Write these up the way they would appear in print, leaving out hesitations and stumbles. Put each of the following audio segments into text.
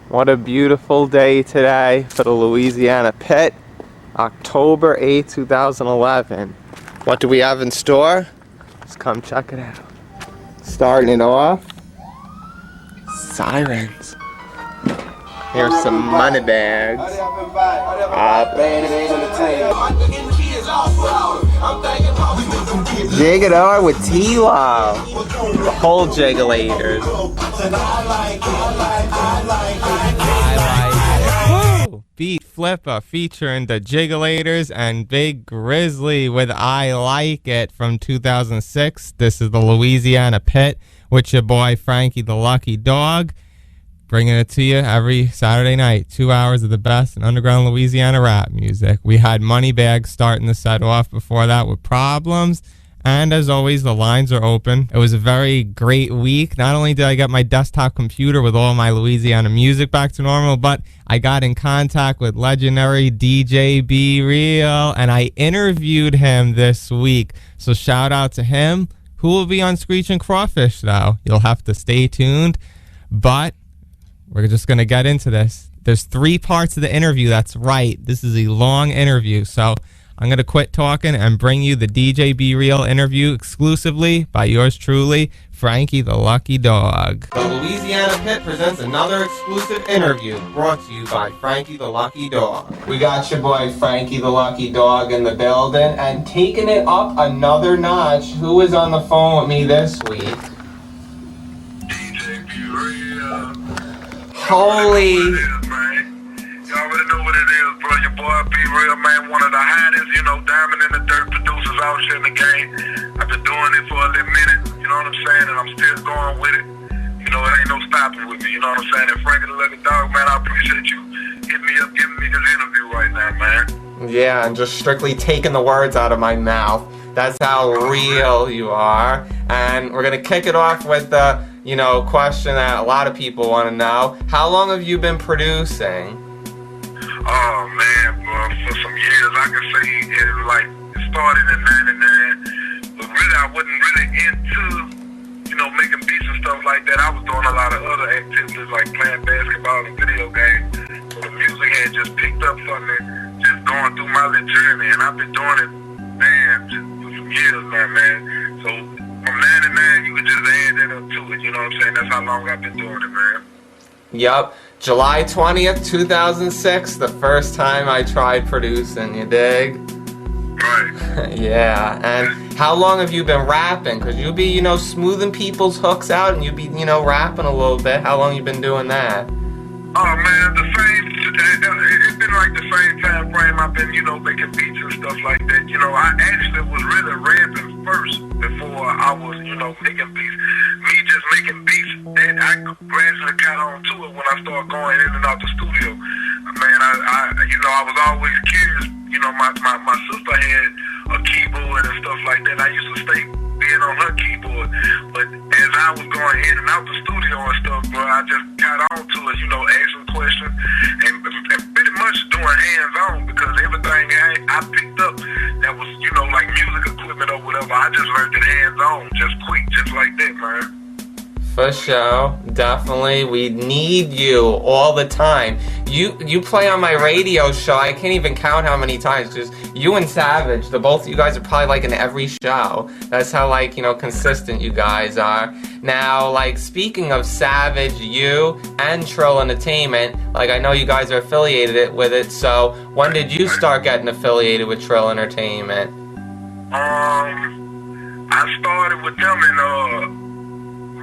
What a beautiful day today for the Louisiana pit. October 8, 2011. What do we have in store? Let's come check it out. Starting it off, sirens. Here's some money bags. Jiggalaters with C-Loc. The whole Jiggalaters. Beat Flippa featuring the Jiggalaters and Big Grizzly with I Like It from 2006. This is the Louisiana Pit with your boy FrankieThaLuckyDog, bringing it to you every Saturday night. 2 hours of the best in underground Louisiana rap music. We had Bagz starting the set off before that with Problems. And as always, the lines are open. It was a very great week. Not only did I get my desktop computer with all my Louisiana music back to normal, but I got in contact with legendary DJ B Real, and I interviewed him this week. So shout out to him. Who will be on ScrEEchin Crawfish, though? You'll have to stay tuned. But we're just going to get into this. There's 3 parts of the interview. That's right. This is a long interview. So I'm going to quit talking and bring you the DJ B Real interview exclusively by yours truly, FrankieThaLuckyDog. The Louisiana Pit presents another exclusive interview brought to you by FrankieThaLuckyDog. We got your boy FrankieThaLuckyDog in the building, and taking it up another notch. Who is on the phone with me this week? DJ B Real. Holy... You already know what it is, bro. Your boy B Real, man, one of the hottest, diamond in the dirt producers out here in the game. I've been doing it for a little minute, you know what I'm saying, and I'm still going with it. It ain't no stopping with me, you know what I'm saying? And FrankieThaLuckyDog, man, I appreciate you hitting me up, giving me this interview right now, man. Yeah, and just strictly taking the words out of my mouth. That's how real you are. And we're going to kick it off with the, question that a lot of people want to know. How long have you been producing? Oh man, bro, for some years, I can say it started in '99, but really I wasn't really into, making beats and stuff like that. I was doing a lot of other activities like playing basketball and video games. So the music had just picked up for me, just going through my little journey, and I've been doing it, man, just for some years now, man. So from '99, you could just add that up to it, you know what I'm saying? That's how long I've been doing it, man. Yup. July 20th, 2006, the first time I tried producing, you dig? Right. Yeah, and how long have you been rapping? Because you be, smoothing people's hooks out, and you be, rapping a little bit. How long you been doing that? Oh man, it's been like the same time frame I've been, making beats and stuff like that. I actually was really rapping first before I was, making beats. Me just making beats, and I gradually caught on to it when I started going in and out the studio. Man, I was always curious. My sister had a keyboard and stuff like that. I used to stay being on her keyboard, but as I was going in and out the studio and stuff, bro, I just got on to it, asking questions and pretty much doing hands-on, because everything I picked up that was, like music equipment or whatever, I just learned it hands-on, just quick, just like that, man. For sure, definitely. We need you all the time. You play on my radio show. I can't even count how many times. Because you and Savage, the both of you guys are probably like in every show. That's how consistent you guys are. Now, speaking of Savage, you and Trill Entertainment, I know you guys are affiliated with it. So when did you start getting affiliated with Trill Entertainment? I started with them in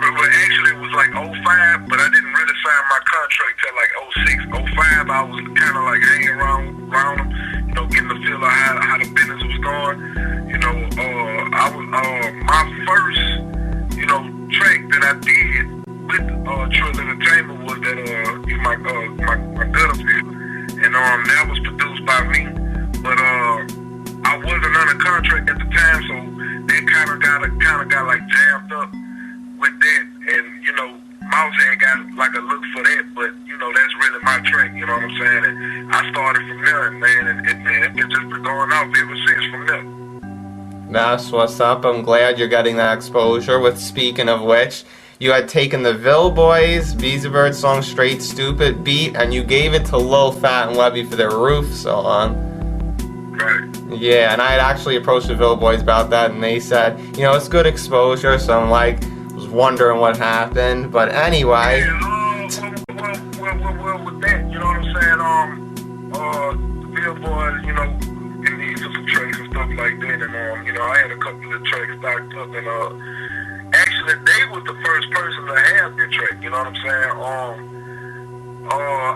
actually it was like '05, but I didn't really sign my contract till like '06, '05. I was kind of hanging around them, getting the feel of how the business was going. I was my first, track that I did with Trill Entertainment was that my gutter feel, and that was produced by me, but I wasn't under contract at the time, so that kind of got jammed up with that, and Mouse had got a look for that, but that's really my track, you know what I'm saying? And I started from there, and man, it just been going off ever since from there. That's what's up. I'm glad you're getting that exposure. With speaking of which, you had taken the Ville Boys Beezy Bird song Straight Stupid beat and you gave it to Lil Fat and Levy for their Roof song. Right. Yeah, and I had actually approached the Ville Boys about that, and they said, you know, it's good exposure, so I'm like, was wondering what happened, but anyway. Yeah, well, with that, you know what I'm saying, the Ville Boys, you know, in need of some tracks and stuff like that, and, you know, I had a couple of tracks stocked up, and, actually, they was the first person to have their track, you know what I'm saying,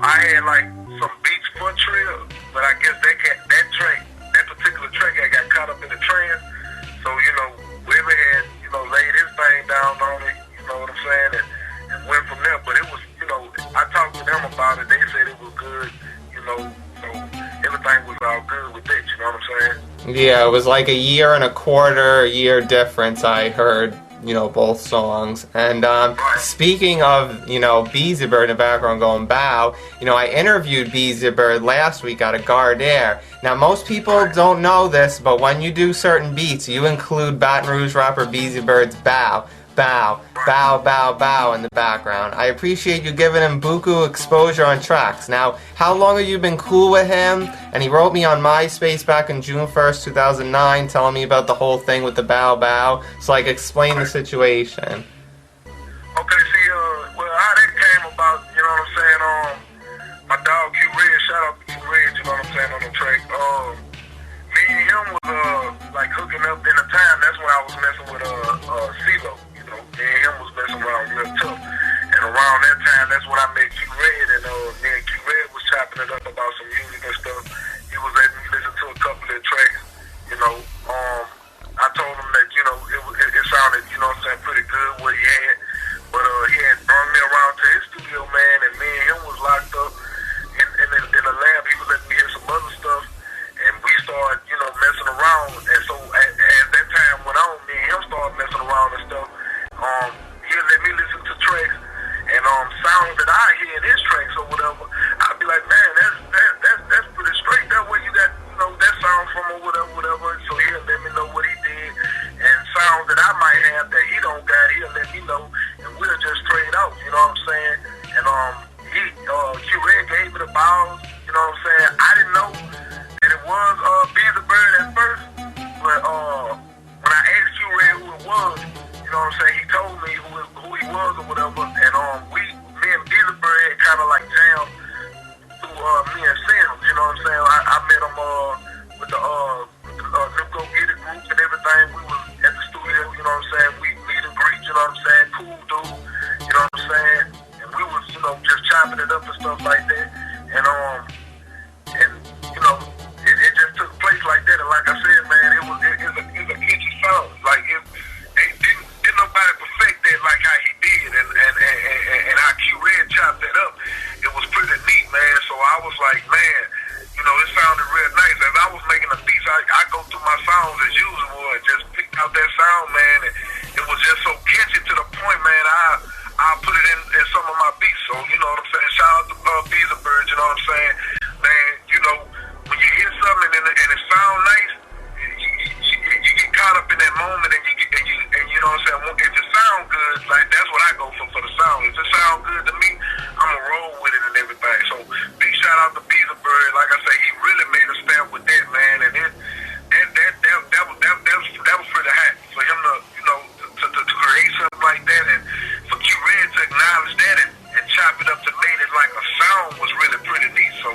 I had, like, some beats for Trill, but I guess that particular track had got caught up in the trend. So, you know, Webber had, you know, laid his thing down on it, you know what I'm saying, and went from there. But it was, you know, I talked to them about it. They said it was good, you know, so everything was all good with it, you know what I'm saying? Yeah, it was like a year and a quarter, year difference, I heard, you know, both songs. And speaking of, you know, Beezy Bird in the background going bow, you know, I interviewed Beezy Bird last week at a Gardere. Now, most people don't know this, but when you do certain beats, you include Baton Rouge rapper Beezy Bird's bow, bow, bow, bow, bow in the background. I appreciate you giving him buku exposure on tracks. Now, how long have you been cool with him? And he wrote me on MySpace back in June 1st, 2009, telling me about the whole thing with the bow, bow, so I could explain the situation. Okay, see, well, how that came about, you know what I'm saying, my dog Q-Red, shout out to Q-Red, you know what I'm saying, on the track, me and him was, like, hooking up in the time, that's when I was messing with, C-Loc, you know, me and him was messing around real tough, and around that time, that's when I met Q-Red, and, me and Q-Red was chopping it up about some music and stuff. He was letting me listen to a couple of tracks, you know, I told him that, you know, it sounded, you know what I'm saying, pretty good what he had, but, he had brought me around to his studio, man, and me and him was locked up in the lab. He was letting me hear some other stuff, and we started, you know, messing around, and so as that time went on, me and him started messing around and stuff. He'll let me listen to tracks, and sounds that I hear in his tracks or whatever, I'd be like, man, that's pretty straight. That way you got, you know, that sound from or whatever. So he'll let me know what he did, and sounds that I might have that he don't got, he'll let me know, and we'll just trade out, you know what I'm saying? And Q-Red gave me the balls, you know what I'm saying? I didn't know that it was Beezy Bird at first, but when I asked Q-Red who it was, you know what I'm saying, he told me who he was or whatever, and me and Beezy Bird had kind of like jammed through me and Sam, you know what I'm saying? I met him with the New Go Get It group and everything. We was at the studio, you know what I'm saying? We meet and greet, you know what I'm saying? Cool dude, you know what I'm saying? And we was, you know, just chopping it up and stuff like that. And you know, it just took place like that. And like I said, man, it was a catchy sound. Like didn't nobody perfect that like how he did, and how Q-Red chopped that up. It was pretty neat, man. So I was like, man, you know, it sounded real nice. As I was making the beats, I go through my sounds as usual and just picked out that sound, man. And it was just so catchy to the point, man. I put it in some of my beats. So, you know what I'm saying? Shout out to Beezy Bird, you know what I'm saying? Man, you know, when you hear something and it sounds nice, you get caught up in that moment, and you know what I'm saying? If it sound good, like that's what I go for the sound. If it sound good to me, I'ma roll with it and everything. So big shout out to Beezy Bird. Like I say, he really made a stamp with that, man, and that was pretty hot for him to, you know, to create something like that, and for Q-Red to acknowledge that and chop it up to make it like a sound was really pretty neat. So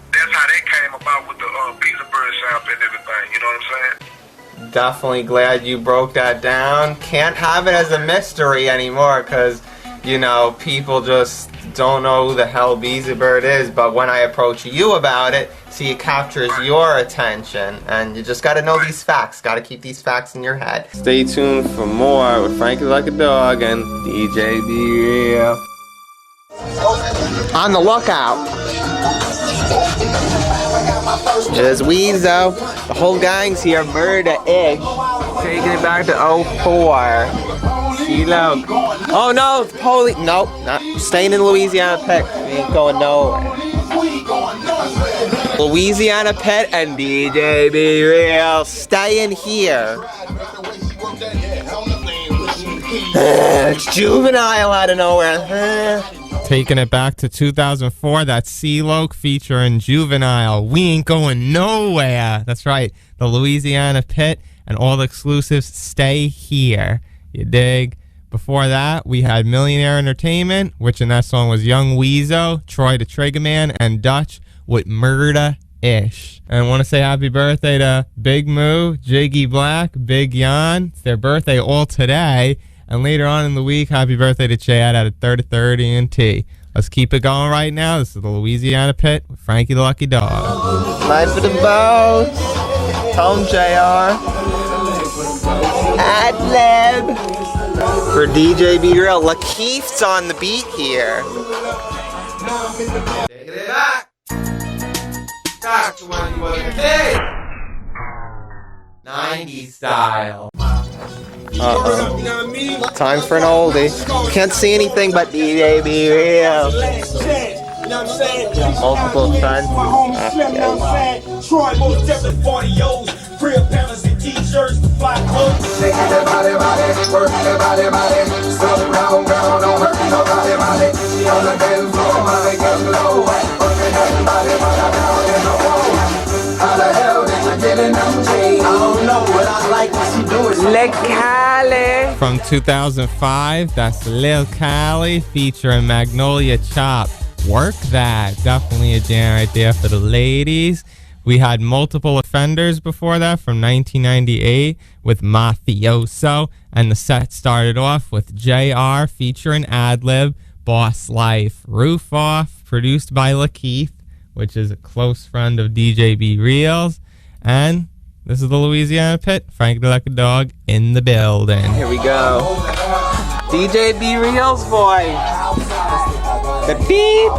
that's how that came about with the Beezy Bird sound and everything. You know what I'm saying? Definitely glad you broke that down. Can't have it as a mystery anymore, because, you know, people just don't know who the hell Beezy Bird is. But when I approach you about it, see, it captures your attention, and you just got to know these facts. Got to keep these facts in your head. Stay tuned for more with FrankieThaLuckyDog and DJ Be Real. On the lookout. There's Weezo. The whole gang's here. Murda-ish. Taking it back to 04. C-Loc. Oh no, it's police. Nope, not staying in Louisiana Pet. We ain't going nowhere. Louisiana Pet and DJ Be Real staying here. It's Juvenile out of nowhere. Taking it back to 2004, that's C-Loc featuring Juvenile. We ain't going nowhere. That's right. The Louisiana Pit and all the exclusives stay here. You dig? Before that, we had Millionaire Entertainment, which in that song was Young Weezo, Troy the Trigger Man, and Dutch with Murda-ish. And I want to say happy birthday to Big Moo, Jiggy Blakk, Big Yon. It's their birthday all today. And later on in the week, happy birthday to Chad at a 30 and T. Let's keep it going right now. This is the Louisiana Pit with FrankieThaLuckyDog. Life of the boat. Tell him, JR. Adlib. For DJ Be Real. Lakeith's on the beat here. Take it back. Back to when you was a kid. 90s style. Time for an oldie. Can't see anything but DJ Be Real. Multiple fans. Troy most definitely 40-O's. Real panels and t-shirts, fly clothes. Shake that body, work that body. Stuff round, don't hurt nobody, body. She on the dance floor, body get low. Working that body, down in the hole. How the hell did you get in them jeans? I don't know, but I like what she doing. Cali. From 2005, that's Lil Cali featuring Magnolia Chop. Work that. Definitely a jam right there for the ladies. We had Multiple Offenders before that from 1998 with Mafiaoso. And the set started off with JR featuring Adlib, Boss Life. Roof Off, produced by Lakeith, which is a close friend of DJ B Reals. And this is the Louisiana Pit. FrankieThaLuckyDog in the building. Here we go. DJ B Reals voice. The beat.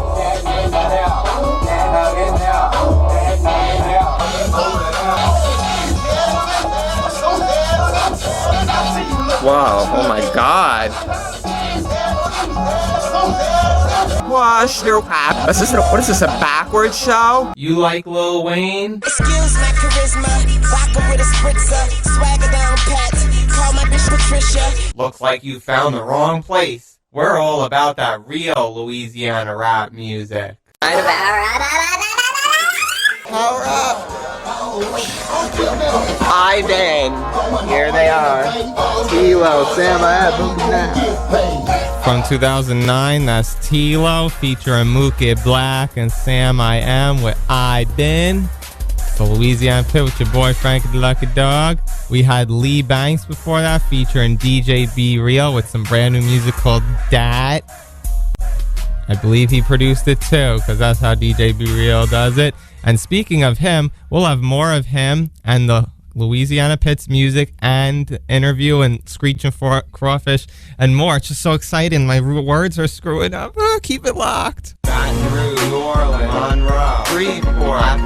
Wow, oh my god. Wash your pap. What is this, a backwards show? You like Lil Wayne? Excuse my charisma, vodka with a spritzer, swagger down pat, call my bitch Patricia. Looks like you found the wrong place. We're all about that real Louisiana rap music. Power up. I bang. Here they are. T-Lo, Sam, I From 2009, that's T-Lo featuring Mookie, Blakk, and Sam I Am with I Been. The Louisiana Pit with your boy FrankieThaLuckyDog. We had Lee Banks before that featuring DJ B Real with some brand new music called Dat. I believe he produced it too, because that's how DJ B Real does it. And speaking of him, we'll have more of him and the Louisiana Pit's music and interview and ScrEEchin for Crawfish and more. It's just so exciting. My words are screwing up. Oh, keep it locked. Baton Rouge, New Orleans, Monroe, Freeport,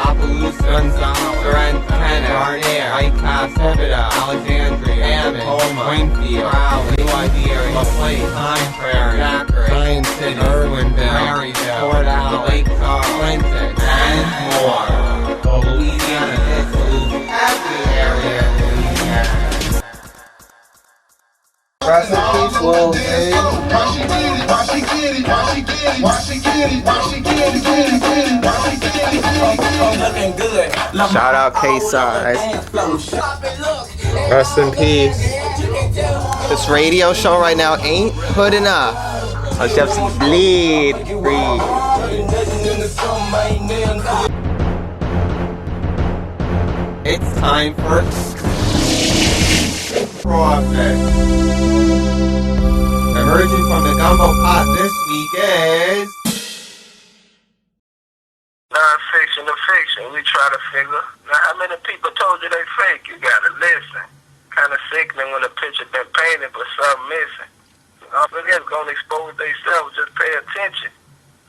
Opelousas, Gonzales, Sorrento, Garnier, White Castle, Alexandria, Hammond, Houma, Winfield, Raleigh, New Iberia, LaPlante, Pine Prairie, Zachary, Pine City, Irwinville, Maryville, Port Allen, Lake Charles, Clinton, and more. The Louisiana Pit salutes every area in Louisiana. Rest in peace, Lil Wayne. Shout out K-Size. Rest in peace. This radio show right now ain't good enough. Let's just see bleed. It's time for Crawfish. Emerging from the gumbo pot this week is Non-fiction to fiction. We try to figure. Now, how many people told you they fake? You gotta listen. Kind of sickening when a picture been painted but something missing. All of them gonna expose themselves. Just pay attention.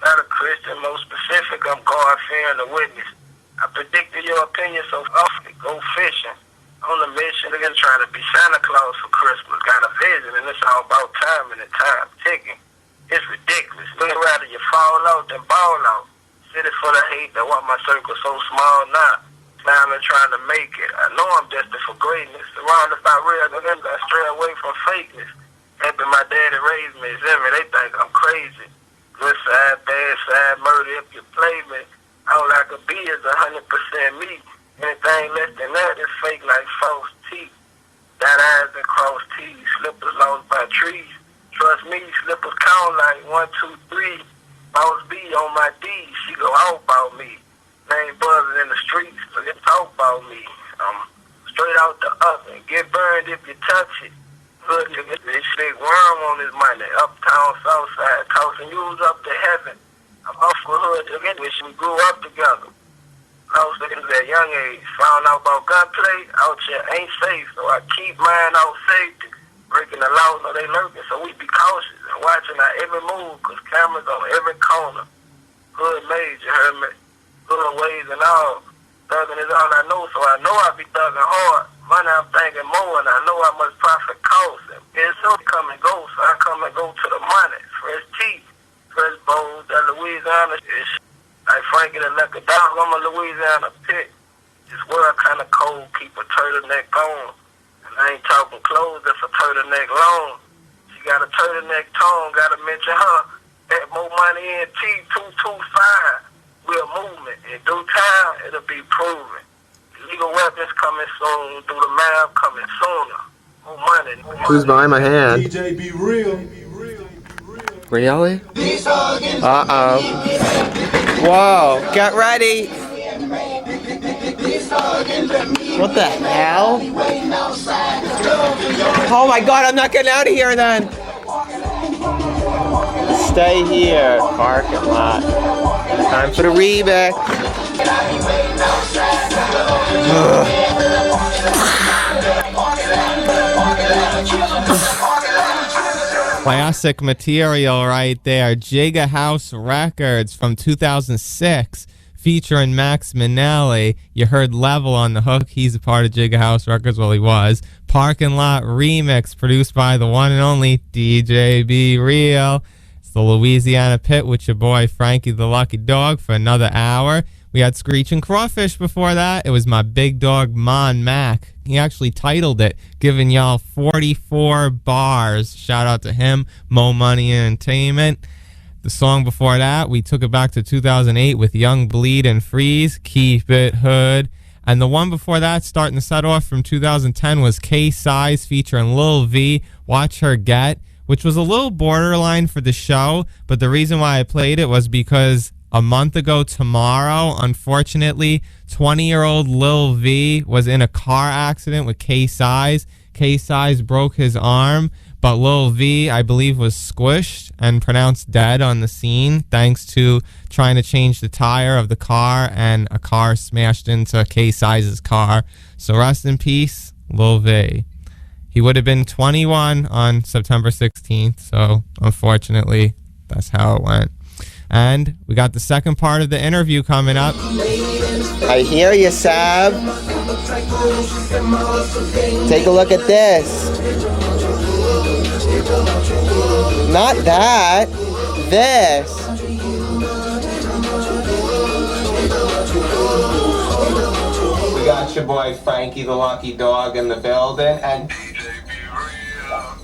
Not a Christian, more specific. I'm God-fearing the witness. I predicted your opinion so often. Go fishing. On a mission, again, trying to be Santa Claus for Christmas. Got a vision, and it's all about time and the time ticking. It's ridiculous. Look, rather you fall out than ball out. City full of hate that want my circle so small now. Now I'm trying to make it. I know I'm destined for greatness. Surrounded by real, I stray away from fakeness. Helping my daddy raise me, they think I'm crazy. Good side, bad side, murder if you play me. All I could be is 100% me. Anything less than that is fake like false teeth. Got eyes and crossed T's, slippers lost by trees. Trust me, slippers count like 1, 2, 3. Boss B on my D, she go out about me. Name buzzing in the streets, so they talk about me. I'm straight out the oven, get burned if you touch it. Hood nigga, this big worm on his money. Uptown, Southside, tossing yous up to heaven. I'm off for hood again, wish we grew up together. Lost niggas at a young age, found out about gunplay, out here ain't safe, so I keep mine out safety. Breaking the law, no they lurking, so we be cautious and watching our every move, cause cameras on every corner. Hood made, you heard me? Hood ways and all. Thugging is all I know, so I know I be thugging hard. Money I'm thinking more, and I know how much profit costs. And it's so come and go, so I come and go to the money. Fresh teeth, fresh bowls, that Louisiana shit. Like FrankieThaLuckyDog, I'm a Louisiana pit. This world kinda cold, keep a turtleneck on. And I ain't talking clothes, that's a turtleneck long. She got a turtleneck tone, gotta mention her. That more money in T225. We're movement. In due time, it'll be proven. Illegal weapons coming soon, through the map coming sooner. More money. Who's behind my hand? DJ be real. Really? Uh-oh. Whoa, get ready. What the hell? Oh my god, I'm not getting out of here then. Stay here, parking lot. Time for the remix. Classic material right there. Jigga House Records from 2006 featuring Max Minelli. You heard Level on the hook. He's a part of Jigga House Records. Well, he was. Parking Lot Remix produced by the one and only DJ Be Real. It's the Louisiana Pit with your boy FrankieThaLuckyDog for another hour. We had ScrEEchin Crawfish before that. It was my big dog, Mack. He actually titled it, giving y'all 44 bars. Shout out to him, Mo Money Entertainment. The song before that, we took it back to 2008 with Young Bleed and Freize, Keep It Hood. And the one before that, starting the set off from 2010, was K-Size featuring Lil V, Watch Her Get, which was a little borderline for the show. But the reason why I played it was because a month ago tomorrow, unfortunately, 20-year-old Lil V was in a car accident with K-Size. K-Size broke his arm, but Lil V, I believe, was squished and pronounced dead on the scene thanks to trying to change the tire of the car, and a car smashed into K-Size's car. So rest in peace, Lil V. He would have been 21 on September 16th, so unfortunately, that's how it went. And we got the second part of the interview coming up. I hear you, Sab. Take a look at this. Not that. This. We got your boy FrankieThaLuckyDog in the building, and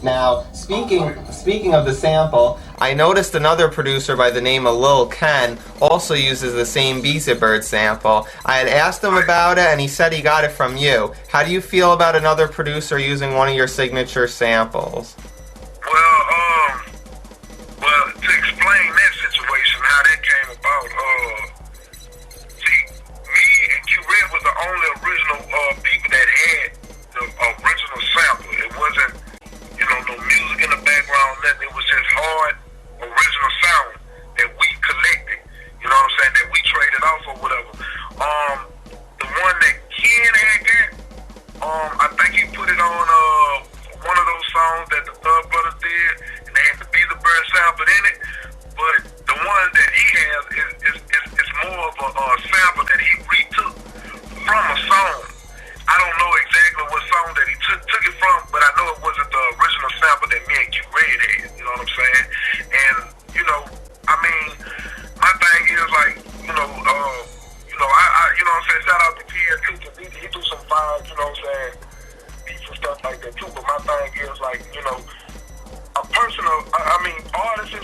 now speaking of the sample, I noticed another producer by the name of Lil Ken also uses the same Beezy Bird sample. I had asked him about it, and he said he got it from you. How do you feel about another producer using one of your signature samples? Well, to explain that situation, how that came about, see, me and Q-Red was the only original people that had the original sample. It wasn't, no music in the background, nothing. It was just hard, original sound that we collected. You know what I'm saying? That we traded off or whatever. The one that Ken had got, I think he put it on one of those songs that the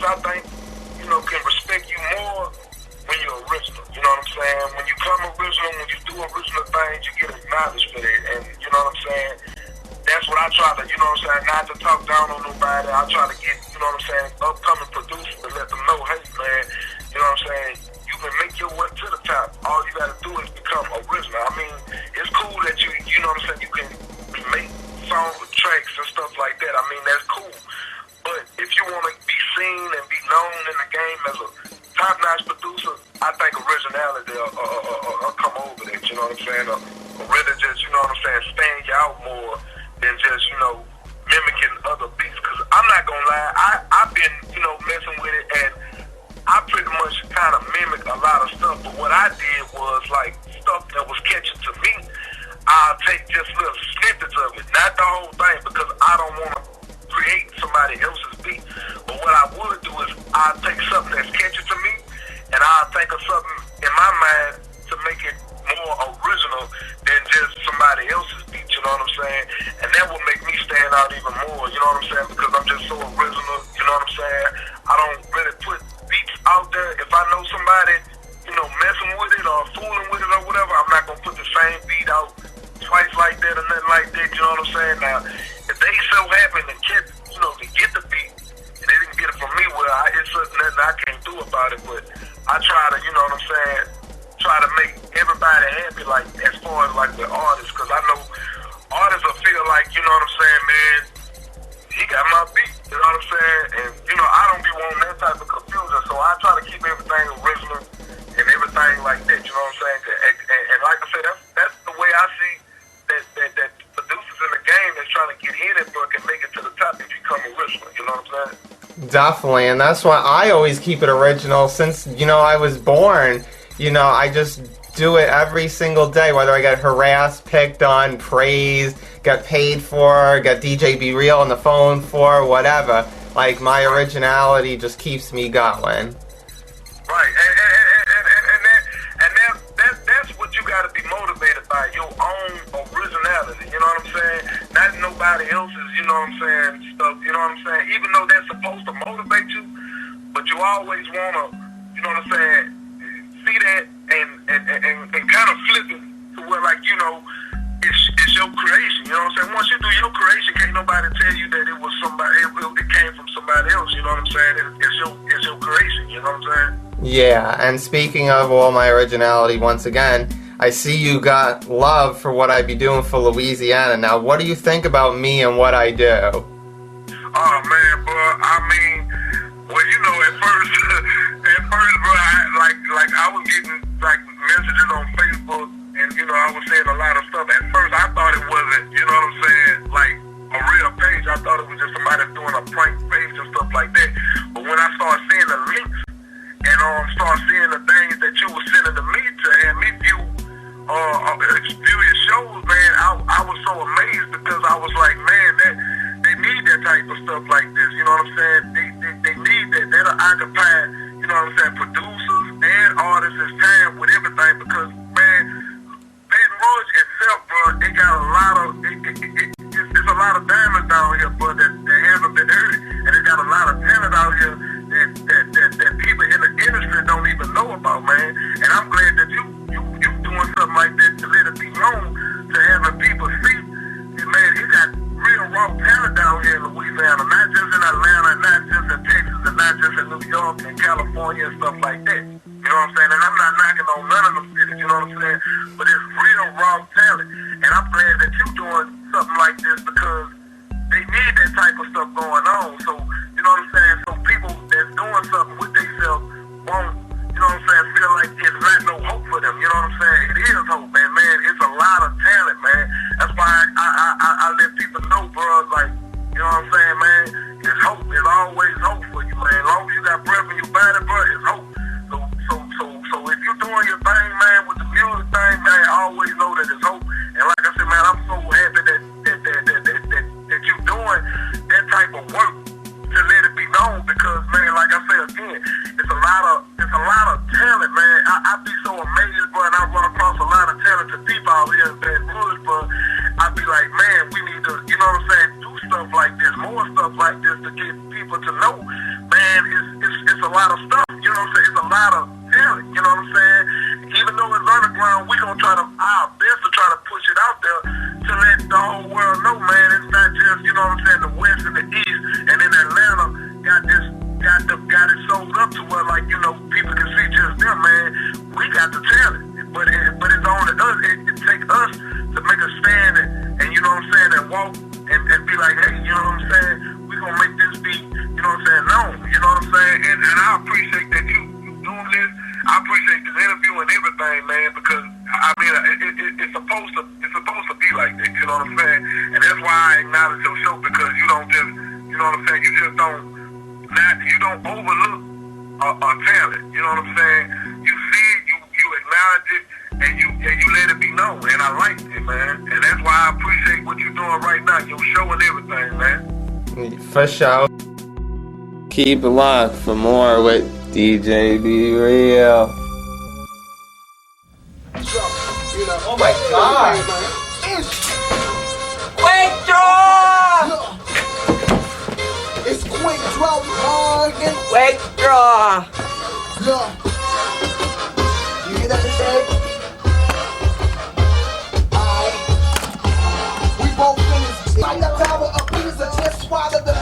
I think, you know, can respect you more when you're original. You know what I'm saying? When you come original, when you do original things, you get acknowledged for it. And you know what I'm saying? That's what I try to, you know what I'm saying, not to talk down on nobody. I try to get, you know what I'm saying, upcoming producers to let them know, hey, man, you know what I'm saying, you can make your way to the top. All you got to do is become original. I mean, it's cool that you know what I'm saying, you can make songs with tracks and stuff like that. I mean, that's cool. But if you want to be seen and be known in the game as a top-notch producer, I think originality will come over that, you know what I'm saying? Or really just, you know what I'm saying, stand you out more than just, you know, mimicking other beats. Because I'm not going to lie, I've been, you know, messing with it, and I pretty much kind of mimicked a lot of stuff. But what I did was, like, stuff that was catching to me, I'll take just little snippets of it, not the whole thing, because I don't want to create somebody else's beat. But what I would do is I'll take something that's catchy to me, and I'll think of something in my mind to make it more original than just somebody else's beat, you know what I'm saying? And that will make me stand out even more, you know what I'm saying? Because I'm just so original, you know what I'm saying? I don't really put beats out there. If I know somebody, you know, messing with it or fooling with it or whatever, I'm not going to put the same beat out twice like that or nothing like that, you know what I'm saying? Now, if they so happen to get, you know, to get the beat, and they didn't get it from me, well, it's nothing I can't do about it, but I try to, you know what I'm saying, try to make everybody happy, like, as far as, like, with artists, because I know artists will feel like, you know what I'm saying, man, he got my beat, you know what I'm saying, and, you know, I don't be wanting that type of confusion, so I try to keep everything original and everything like that, you know what I'm saying, and like I said, that's the way I see that producers in the game that's trying to get in it, but can make it to the top if you come original, you know what I'm saying? Definitely, and that's why I always keep it original since, you know, I was born. You know, I just do it every single day, whether I get harassed, picked on, praised, get paid for, get DJ Be Real on the phone for, whatever. Like, my originality just keeps me going. Right, and that's what you got to be motivated by, your own originality, you know what I'm saying? Not nobody else's, you know what I'm saying, stuff, you know what I'm saying? Even though that's supposed to motivate you, but you always want to, you know what I'm saying, see that and kind of flip it to where, like, you know, it's your creation, you know what I'm saying? Once you do your creation, can't nobody tell you that it was somebody, it came from somebody else, you know what I'm saying? It's your creation, you know what I'm saying? Yeah, and speaking of all my originality, once again, I see you got love for what I be doing for Louisiana. Now, what do you think about me and what I do? Oh, man, bro, I mean, well, you know, at first, bro, I was getting, like, messages on Facebook, and, you know, I was saying a lot of stuff. At first, I thought it wasn't, you know what I'm saying, like, a real page. I thought it was just somebody doing a prank page and stuff like that. But when I started seeing the links, and start seeing the things that you were sending to me to have me view your shows, man, I was so amazed because I was like, man, they need that type of stuff like this, you know what I'm saying? They need that. That'll occupy, you know what I'm saying, producers and artists' time with everything because, man, Baton Rouge itself, bro, it got a lot of, it's a lot of diamonds down here, bro, that haven't been heard, and it got a lot of talent out here that people in the industry don't even know about, man. And I'm glad that you doing something like that to let it be known, to having people see, man, he got real raw talent down here in Louisiana, not just in Atlanta, not just in Texas, and not just in New York and California and stuff like that. You know what I'm saying? And I'm not knocking on none of them cities, you know what I'm saying? But it's real raw talent. And I'm glad that you doing something like this because they need that type of stuff going on. So, you know what I'm saying? So people that's doing something with themselves won't, you know what I'm saying, feel like it's not no hope for them. You know what I'm saying? It is hope, man. Man, it's a lot of talent, man. That's why I let people know, bro, like, you know what I'm saying, man? It's hope. There's always hope for you, man. As long as you got breath in your body, bro, it's hope. So if you're doing your thing, man, with the music thing, man, always know that it's hope. And like I said, man, I'm so happy that you're doing that type of work to let it be known because, man, like I said again, it's a lot of talent, man. I be so amazed, bro, and I run across a lot of talented people out here in Baton Rouge, bro. I be like, man, we need to, you know what I'm saying, do stuff like this, more stuff like this to get people to know man, it's a lot of stuff, you know what I'm saying? It's a lot of talent, you know what I'm saying? Even though it's underground, we gonna try our best to try to push it out there to let the whole world know, man, it's not just, you know what I'm saying, the West and the East, and then Atlanta got it sold up to where, like, you know, people can see just them, man. We got the talent, but it's on to us. It takes us to make a stand and you know what I'm saying, and walk and be like, hey, you know what I'm saying, we gonna make this be, you know what I'm saying, known, you know what I'm saying, and I appreciate that you doing this. I appreciate this interview and everything, man, because I mean, it's supposed to be like that, you know what I'm saying, and that's why I acknowledge your show, because you don't just, you know what I'm saying, you just don't overlook a talent, you know what I'm saying. You see it, you acknowledge it, and you let it be known, and I like it, man, and that's why I appreciate what you're doing right now, your show and everything, man. For sure. Keep it locked for more with DJ Be Real. Oh my God! Quick draw! It's quick draw, Morgan. Quick draw! Look. You hear that, Jay? We both finished. Like the power of Pisa, just swallow the.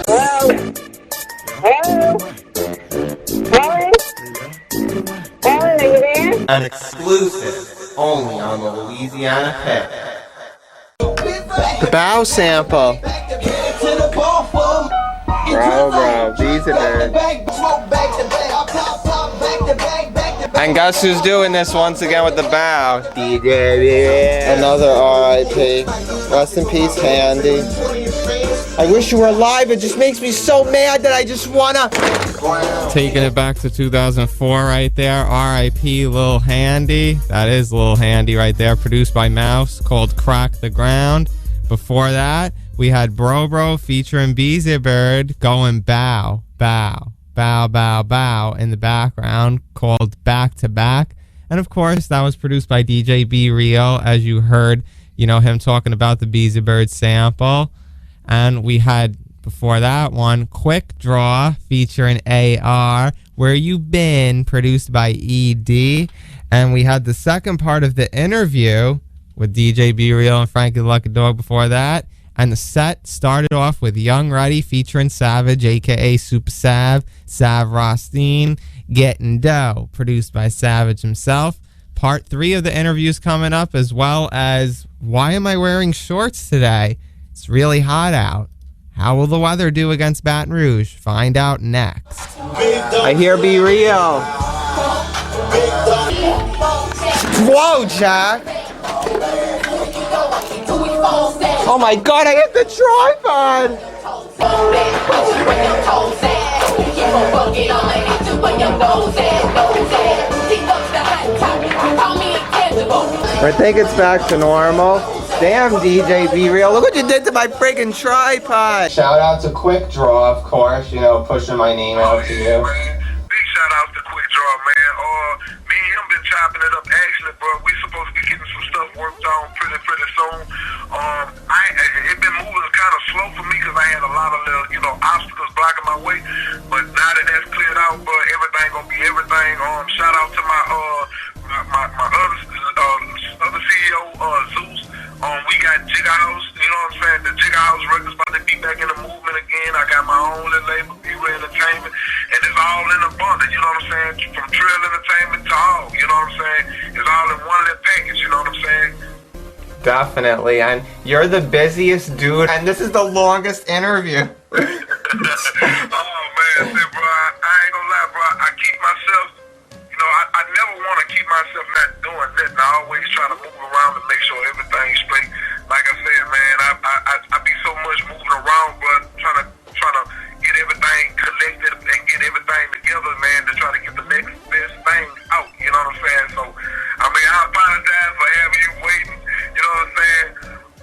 An exclusive, only on the Louisiana Pit. The Bagz sample. Bro, these are there. And guess who's doing this once again with the Bagz? Another R.I.P. Rest in peace, Handy. I wish you were alive. It just makes me so mad that I just wanna. Taking it back to 2004 right there. R.I.P. Lil Handy. That is Lil Handy right there. Produced by Mouse, called Crack the Ground. Before that, we had Bro featuring Beezy Bird going bow, bow, bow, bow, bow in the background, called Back to Back. And of course, that was produced by DJ Be Real, as you heard, you know, him talking about the Beezy Bird sample. And we had, before that one, Quick Draw featuring AR, Where You Been, produced by ED. And we had the second part of the interview with DJ Be Real and FrankieThaLuckyDog before that. And the set started off with Young Ready featuring Savage, a.k.a. Supa Sav Rothstein, Gettin Dough, produced by Savage himself. Part 3 of the interviews coming up, as well as Why Am I Wearing Shorts Today? It's really hot out. How will the weather do against Baton Rouge? Find out next. I hear Be Real. Whoa, Jack. Oh my God, I hit the tripod. I think it's back to normal. Damn, DJ Be Real, look what you did to my freaking tripod. Shout out to Quick Draw, of course, you know, pushing my name out to you. Big shout out to Quick Draw, man. Me and him been chopping it up. Actually, bro, we supposed to be getting some stuff worked on pretty soon. It been moving kind of slow for me because I had a lot of little, you know, obstacles blocking my way. But now that that's cleared out, bro, everything gonna be everything. Shout out to my other CEO, Zeus. We got Jigga House, you know what I'm saying? The Jigga House records about to be back in the movement again. I got my own little label, B-Way Entertainment, and it's all in a bundle, you know what I'm saying? From Trill Entertainment to all, you know what I'm saying? It's all in one little package, you know what I'm saying? Definitely, and you're the busiest dude, and this is the longest interview. Oh man, bro, I ain't gonna lie, bro. I keep myself, you know, I never want to keep myself not doing nothing. I always try to move around and make sure everything's straight. Like I said, man, I be so much moving around, bro, trying to get everything collected and get everything together, man, to try to get the next best thing out. You know what I'm saying? So, I mean, I apologize for having you waiting. You know what I'm saying?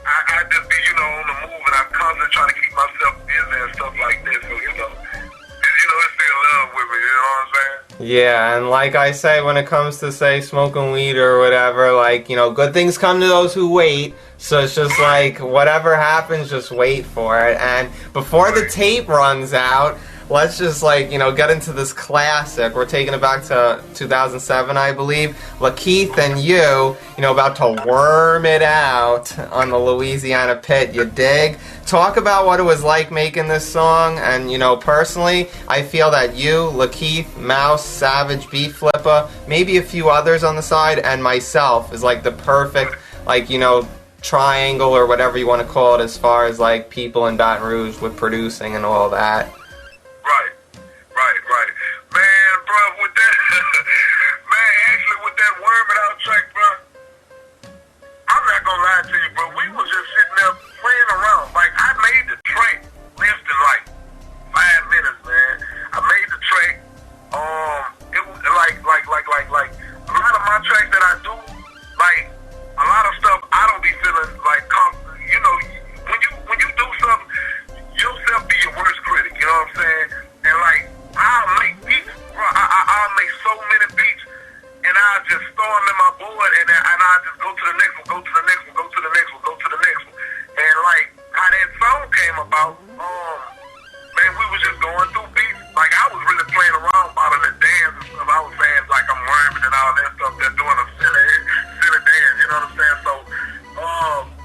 I just be, you know, on the move, and I'm constantly trying to keep myself busy and stuff like this. So, you know, it's still love with me. You know what I'm saying? Yeah, and like I say, when it comes to, say, smoking weed or whatever, like, you know, good things come to those who wait. So it's just like, whatever happens, just wait for it. And before the tape runs out, let's just like, get into this classic. We're taking it back to 2007, I believe. Lakeith and you, about to worm it out on the Louisiana pit, you dig? Talk about what it was like making this song, and personally, I feel that you, Lakeith, Mouse, Savage, Beat Flippa, maybe a few others on the side, and myself is like the perfect, triangle or whatever you want to call it as far as like people in Baton Rouge with producing and all that. Right. Man, bro, with that, man, actually with that Worm It Out track, bro, I'm not gonna lie to you, bro, we was just sitting there playing around. Like, I made the track less than like 5 minutes, man. I made the track, it was like, a lot of my tracks that I do, like, a lot of stuff I don't be feeling like, when you do something, yourself be your worst critic, you know what I'm saying? And like, I'll make beats, bro, I'll make so many beats, and I'll just throw them in my board, and I'll just go to the next one, go to the next one, go to the next one, go to the next one. And like, how that song came about, man, we was just going through beats. Like, I was really playing around about the dance and stuff. I was saying, like, I'm worming and all that stuff. They're doing a silly dance, you know what I'm saying? So,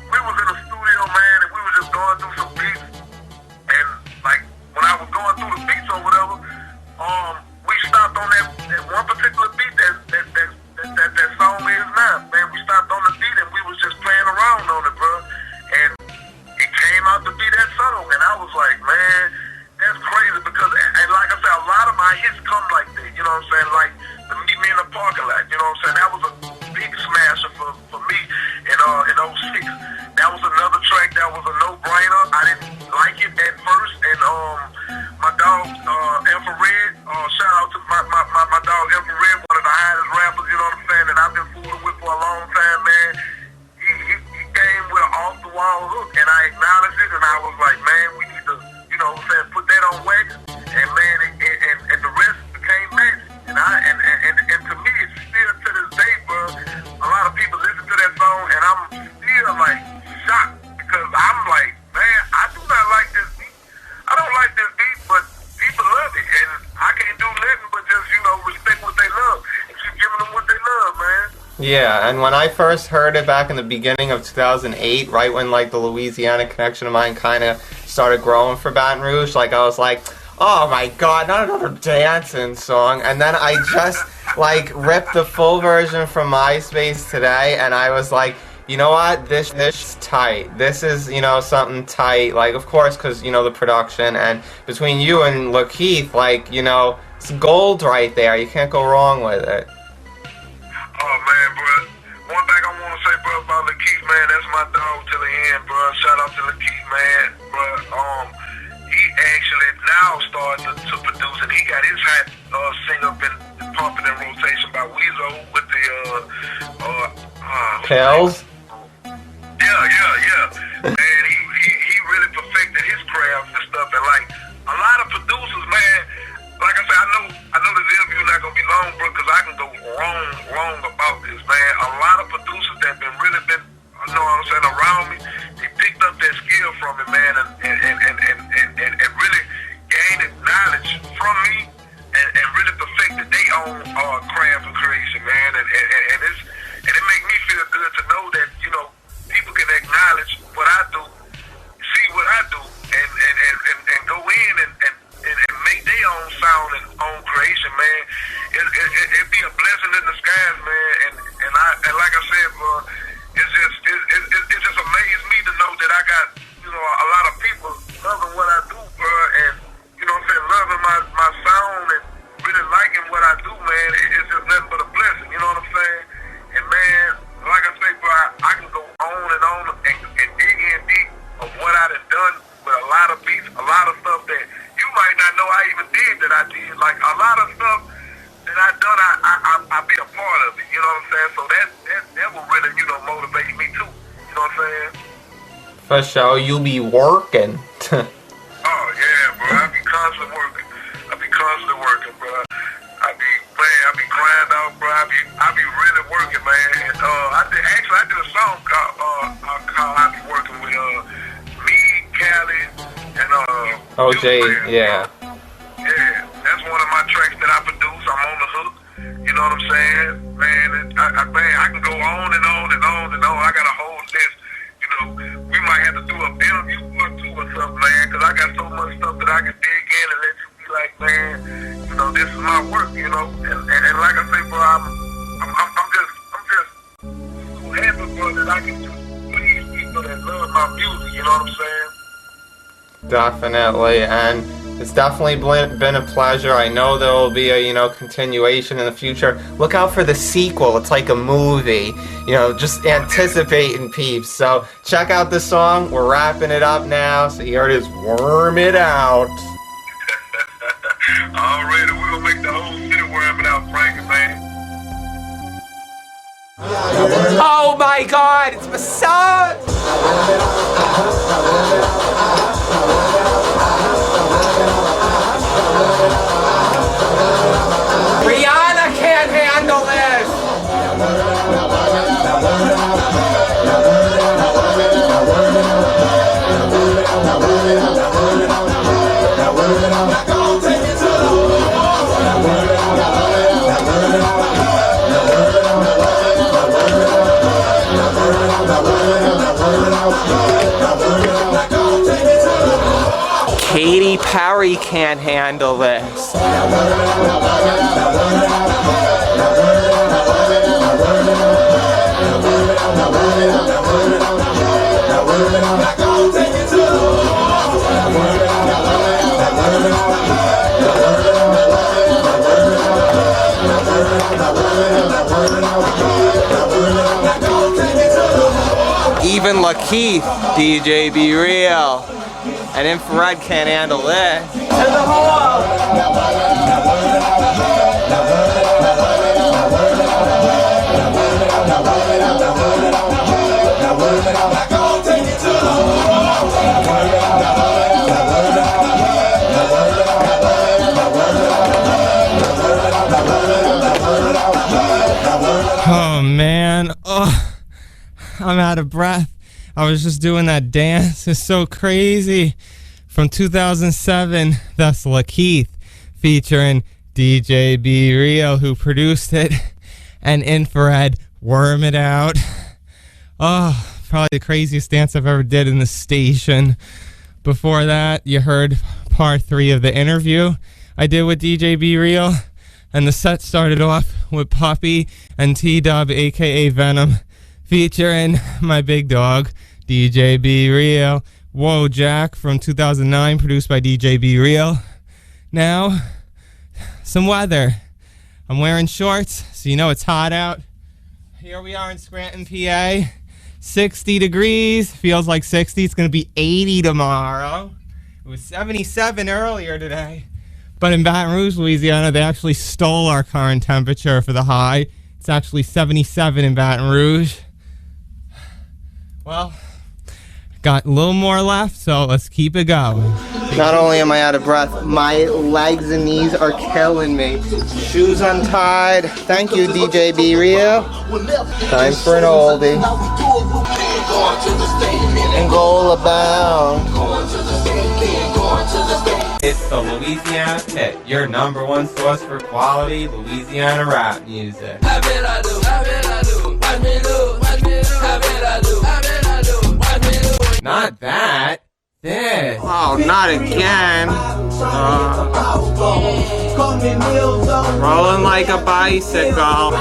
we was in the studio, man, and we was just going through some beats. And, like, when I was going through the beats or whatever, we stopped on that one particular beat that song is now. Man, we stopped on the beat and we was just playing around on it, bro. And it came out to be that song. And I was like, man, that's crazy because, and like I said, a lot of my hits come like that, you know what I'm saying? Like, the Meet Me in the Parking Lot, you know what I'm saying? That was a big smasher for me in 06. That was another track that was a no-brainer. I didn't like it at first, and my dog, Infrared, shout out to my dog Infrared, one of the hottest rappers, you know what I'm saying, that I've been fooling with for a long time, man. He came with an off-the-wall hook, and I acknowledged it, and I was like, man, we need to, you know what I'm saying, put that on wax, and man, and the rest became magic. And to me, it's still to this day, bro, a lot of people listen to that song, and I'm still like shocked because I'm like, man, I do not like this beat. I don't like this beat, but people love it, and I can't do nothing but just, respect what they love and keep giving them what they love, man. Yeah, and when I first heard it back in the beginning of 2008, right when like the Louisiana connection of mine kind of started growing for Baton Rouge, like I was like, oh my god, not another dancing song. And then I just like ripped the full version from MySpace today, and I was like, you know what, this is tight. This is, something tight. Like, of course, because, the production, and between you and Lakeith, like, it's gold right there. You can't go wrong with it. Oh man, bro. One thing I want to say, bro, about Lakeith, man, that's my dog till the end, bro. Shout out to Lakeith, man, bro. He actually now started to produce, and he got his hot singer been pumping in rotation by Weezo with the Pills? Yeah. And he really perfected his craft and stuff. And like a lot of producers, man, like I said, I know this interview not gonna be long, bro, because I can go wrong about this, man. A lot of producers that really been, you know what I'm saying, around me, they picked up that skill from me, man, and really gained knowledge from me, and really perfected their own craft and creation, man. And it make me feel good to know that, people can acknowledge what I do, see what I do, and go in and make their own sound and own creation, man. It'd be a blessing in disguise, man. And like I said, bro, it just amazes me to know that I got, a lot of people loving what I do, bro, and, loving my sound and really liking what I do, man. It's just nothing but a blessing, you know what I'm saying? And, man, like I say, bro, I can go on and dig in deep of what I done with a lot of beats, a lot of stuff that you might not know I even did that I did. Like, a lot of stuff that I done, I be a part of it, you know what I'm saying? So that will really, motivate me too, you know what I'm saying? For sure, you be working. Oh, yeah, bro, I be constantly working, bro. I be grind out, bro. I be really working, man. And I did a song called I Be Working with me, Cali, and OJ, Juvenile. yeah. know what I'm saying? Man, I can go on and on and on and on. I got a whole list. You know, we might have to do a interview or two or something, man, because I got so much stuff that I can dig in and let you be like, man, you know, this is my work, you know. And like I say, bro, I'm just so happy, bro, that I can just please people that love my music, you know what I'm saying? Definitely, and it's definitely been a pleasure. I know there will be a, continuation in the future. Look out for the sequel. It's like a movie. Just anticipating, peeps. So check out the song. We're wrapping it up now. So here it is, Worm It Out. Already, we're going to make the whole city worm it out, Frankie, man. Oh my God, it's my son! Rihanna can't handle this! Katy Perry can't handle this. Even Lakeith, DJ Be Real, and Infrared can't handle this. To the hole! Oh man, I'm out of breath. I was just doing that dance. It's so crazy. From 2007, that's Lakeith featuring DJ Be Real, who produced it, and Infrared, Worm It Out. Oh, probably the craziest dance I've ever did in the station. Before that, you heard part 3 of the interview I did with DJ Be Real, and the set started off with Puppy and T-Dub, aka Venom, featuring my big dog, DJ Be Real. Whoa Jack from 2009, produced by DJ Be Real. Now, some weather. I'm wearing shorts, so you know it's hot out. Here we are in Scranton, PA. 60 degrees, feels like 60. It's going to be 80 tomorrow. It was 77 earlier today. But in Baton Rouge, Louisiana, they actually stole our current temperature for the high. It's actually 77 in Baton Rouge. Well, got a little more left, so let's keep it going. Not only am I out of breath, my legs and knees are killing me. Shoes untied. Thank you, DJ Be Real. Time for an oldie. Angola bound. It's the Louisiana Pit, your #1 source for quality Louisiana rap music. Not that. This. Oh, not again. Rolling like a bicycle.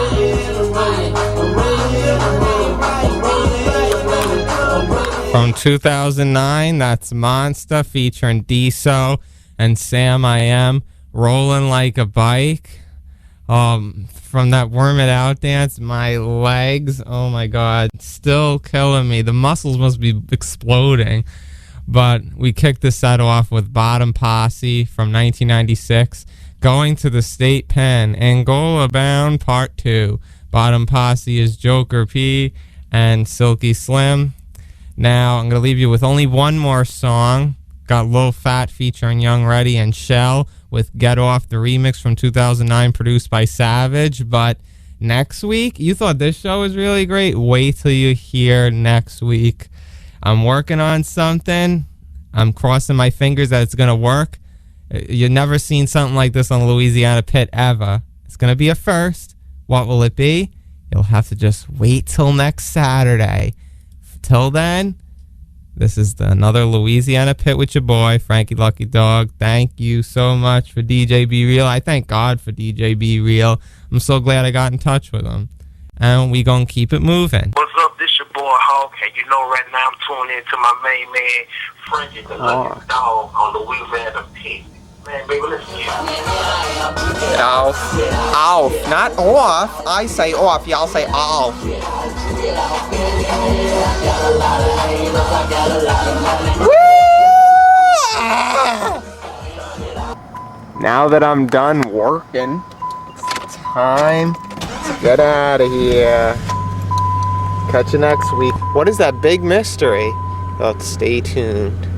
From 2009, that's Monster featuring D-So and Sam I Am, Rolling Like a Bike. From that Worm It Out dance, my legs, oh my god, still killing me. The muscles must be exploding. But we kicked the set off with Bottom Posse from 1996, Going to the State Pen, Angola Bound Part 2. Bottom Posse is Joker P and Silky Slim. Now, I'm going to leave you with only one more song. Got Lil Fat featuring Young Reddy and Shell with Get Off, the remix from 2009 produced by Savage. But next week, you thought this show was really great? Wait till you hear next week. I'm working on something. I'm crossing my fingers that it's going to work. You've never seen something like this on Louisiana Pit ever. It's going to be a first, What will it be? You'll have to just wait till next Saturday. Till then, this is another Louisiana Pit with your boy, FrankieThaLuckyDog. Thank you so much for DJ Be Real. I thank God for DJ Be Real. I'm so glad I got in touch with him. And we gonna keep it moving. What's up? This your boy Hawk, and you know right now I'm tuning into my main man, FrankieThaLuckyDog on Louisiana Pit. Man, baby, let's get it. Off. Off. Not off. I say off. Y'all say off. Now that I'm done working, it's time to get out of here. Catch you next week. What is that big mystery? Oh, stay tuned.